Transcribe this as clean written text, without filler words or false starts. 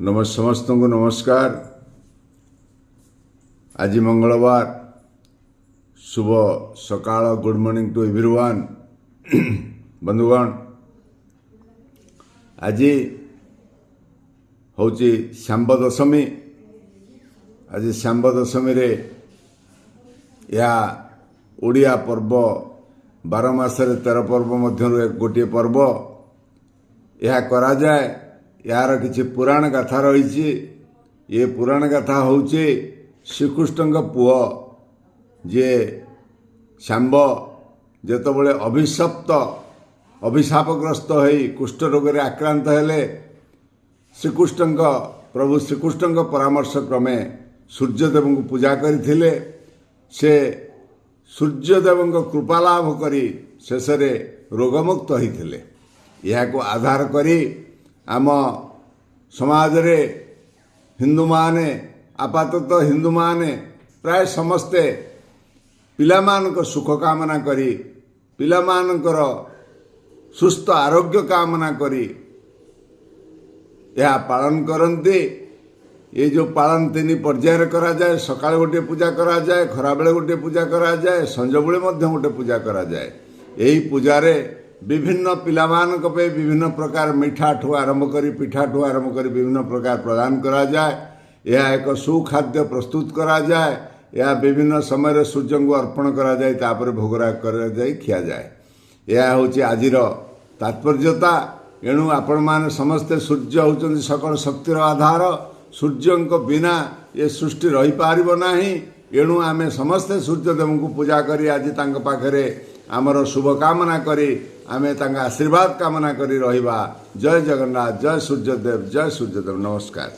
समस्त को नमस्कार। आज मंगलवार शुभ सकाळ गुड मॉर्निंग टू एवरीवन। बंधुगण आज हूँ श्याम दशमी। आज श्याम दशमी रे या ओडिया पर्व 12 मासरे 13 पर्व मध्य गोटे पर्व यह करा जाए। यार किसी पुराण गाथा रही। ये पुराण गाथा हूँ श्रीकृष्ण पुओ जे शाम्ब जेतबले अभिशापग्रस्त हो कुष्ठ रोग रे आक्रांत हेले श्रीकृष्ण प्रभु श्रीकृष्ण परामर्श क्रमे सूर्यदेव को पूजा करथिले। से सूर्यदेव कृपा लाभ करी शेष रोगमुक्त होते। यह को आधार करी आम समाज रे हिंदू माने आपातत हिंदू माने प्राय समस्ते पिलामानक सुख कामना करी पिलामानकर सुस्थ आरोग्य कामना करी यह पालन करते। ये जो पालन 3 पर्यायर करा जाए। सकाळ गोटे पूजा करा जाए, खरा बेले गोटे पूजा करा जाए, संज बेले मध्य गोटे पूजा करा जाए। यही पूजारे विभिन्न पिलामानक पे विभिन्न प्रकार मिठा ठू आरंभ करी पिठा ठू आरंभ करी विभिन्न प्रकार प्रदान करा जाए। यह एक सुखाद्य प्रस्तुत करा जाए। यह विभिन्न समय सूर्य को अर्पण करा जाए, तापर भोगराग करा जाए, खिया जाए। यह हूँ आजिर तात्पर्यता। एणु आपण माने समस्ते सूर्य होउचंदी सकल शक्तिर आधार। सूर्य बिना ये सृष्टि रही पारिबो नाही। एणु आमे समस्ते सूर्यदेव को पूजा करी आज तांक पाखरे आमर शुभ कामना करी आमे तांका आशीर्वाद कामना करी रहिबा। जय जगन्नाथ, जय सूर्यदेव, जय सूर्यदेव। नमस्कार।